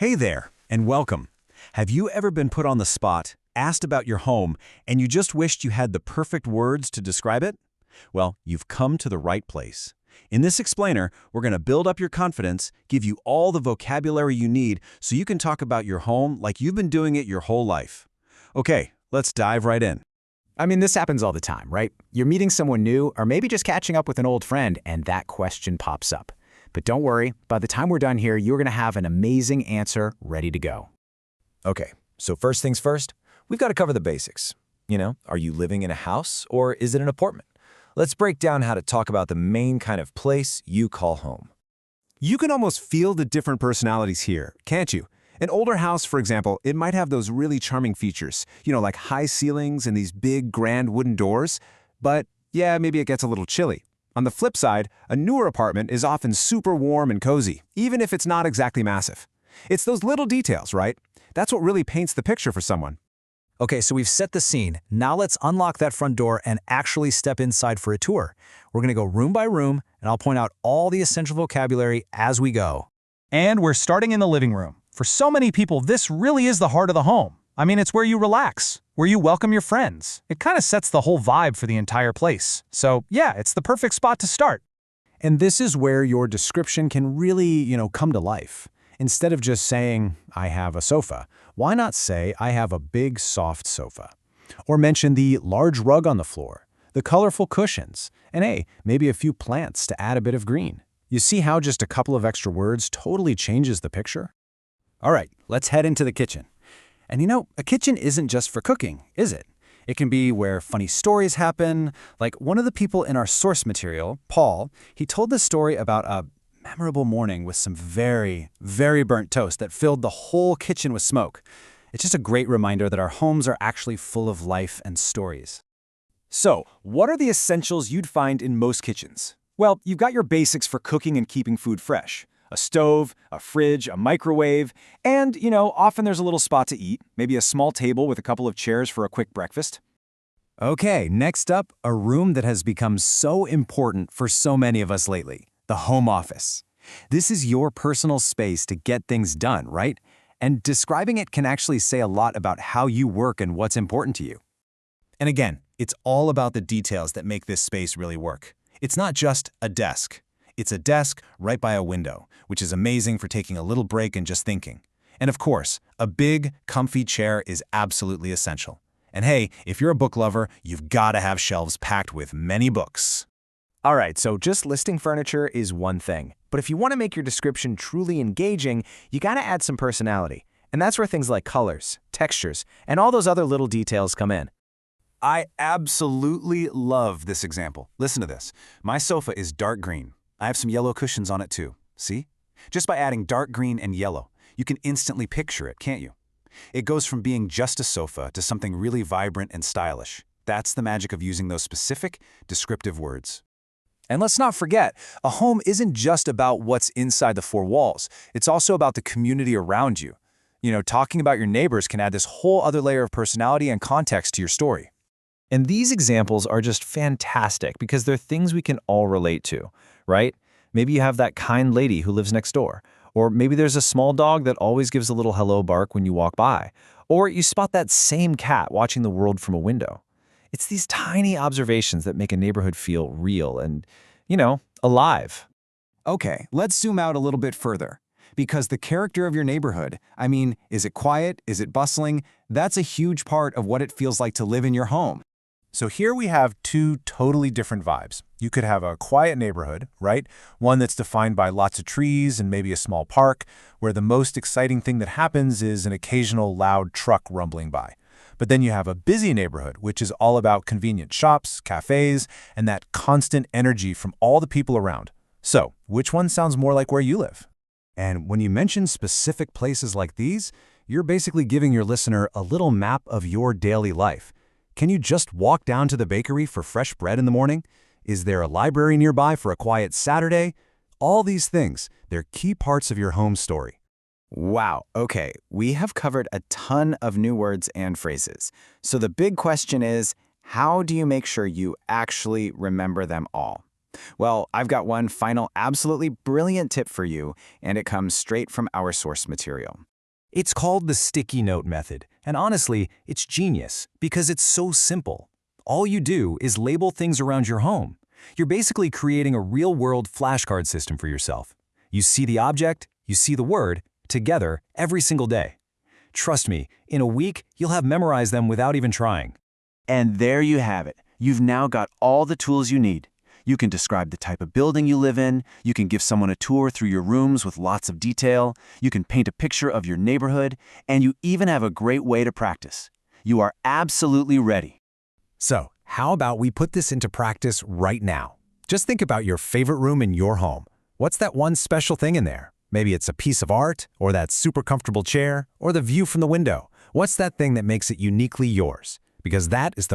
Hey there, and welcome. Have you ever been put on the spot, asked about your home, and you just wished you had the perfect words to describe it? Well, you've come to the right place. In this explainer, we're going to build up your confidence, give you all the vocabulary you need so you can talk about your home like you've been doing it your whole life. Okay, let's dive right in. This happens all the time, right? You're meeting someone new or maybe just catching up with an old friend and that question pops up. But don't worry, by the time we're done here, you're going to have an amazing answer ready to go. Okay, so first things first, we've got to cover the basics. Are you living in a house or is it an apartment? Let's break down how to talk about the main kind of place you call home. You can almost feel the different personalities here, can't you? An older house, for example, it might have those really charming features, like high ceilings and these big, grand wooden doors. But yeah, maybe it gets a little chilly. On the flip side, a newer apartment is often super warm and cozy, even if it's not exactly massive. It's those little details, right? That's what really paints the picture for someone. Okay, so we've set the scene. Now let's unlock that front door and actually step inside for a tour. We're going to go room by room, and I'll point out all the essential vocabulary as we go. And we're starting in the living room. For so many people, this really is the heart of the home. It's where you relax, where you welcome your friends. It kind of sets the whole vibe for the entire place. So yeah, it's the perfect spot to start. And this is where your description can really, come to life. Instead of just saying, I have a sofa, why not say, I have a big, soft sofa? Or mention the large rug on the floor, the colorful cushions, and hey, maybe a few plants to add a bit of green. You see how just a couple of extra words totally changes the picture? All right, let's head into the kitchen. And a kitchen isn't just for cooking, is it? It can be where funny stories happen. Like one of the people in our source material, Paul, he told this story about a memorable morning with some very, very burnt toast that filled the whole kitchen with smoke. It's just a great reminder that our homes are actually full of life and stories. So, what are the essentials you'd find in most kitchens? Well, you've got your basics for cooking and keeping food fresh. A stove, a fridge, a microwave, and, often there's a little spot to eat, maybe a small table with a couple of chairs for a quick breakfast. Okay, next up, a room that has become so important for so many of us lately, the home office. This is your personal space to get things done, right? And describing it can actually say a lot about how you work and what's important to you. And again, it's all about the details that make this space really work. It's not just a desk. It's a desk right by a window, which is amazing for taking a little break and just thinking. And of course, a big, comfy chair is absolutely essential. And hey, if you're a book lover, you've got to have shelves packed with many books. All right, so just listing furniture is one thing. But if you want to make your description truly engaging, you got to add some personality. And that's where things like colors, textures, and all those other little details come in. I absolutely love this example. Listen to this. My sofa is dark green. I have some yellow cushions on it too. See? Just by adding dark green and yellow, you can instantly picture it, can't you? It goes from being just a sofa to something really vibrant and stylish. That's the magic of using those specific, descriptive words. And let's not forget, a home isn't just about what's inside the four walls. It's also about the community around you. Talking about your neighbors can add this whole other layer of personality and context to your story. And these examples are just fantastic because they're things we can all relate to, right? Maybe you have that kind lady who lives next door. Or maybe there's a small dog that always gives a little hello bark when you walk by. Or you spot that same cat watching the world from a window. It's these tiny observations that make a neighborhood feel real and, alive. Okay, let's zoom out a little bit further. Because the character of your neighborhood, is it quiet? Is it bustling? That's a huge part of what it feels like to live in your home. So here we have two totally different vibes. You could have a quiet neighborhood, right? One that's defined by lots of trees and maybe a small park, where the most exciting thing that happens is an occasional loud truck rumbling by. But then you have a busy neighborhood, which is all about convenient shops, cafes, and that constant energy from all the people around. So, which one sounds more like where you live? And when you mention specific places like these, you're basically giving your listener a little map of your daily life. Can you just walk down to the bakery for fresh bread in the morning? Is there a library nearby for a quiet Saturday? All these things, they're key parts of your home story. Wow, okay, we have covered a ton of new words and phrases. So the big question is, how do you make sure you actually remember them all? Well, I've got one final absolutely brilliant tip for you, and it comes straight from our source material. It's called the sticky note method, and honestly, it's genius because it's so simple. All you do is label things around your home. You're basically creating a real-world flashcard system for yourself. You see the object, you see the word, together every single day. Trust me, in a week, you'll have memorized them without even trying. And there you have it. You've now got all the tools you need. You can describe the type of building you live in, you can give someone a tour through your rooms with lots of detail, you can paint a picture of your neighborhood, and you even have a great way to practice. You are absolutely ready. So, how about we put this into practice right now? Just think about your favorite room in your home. What's that one special thing in there? Maybe it's a piece of art, or that super comfortable chair, or the view from the window. What's that thing that makes it uniquely yours? Because that is the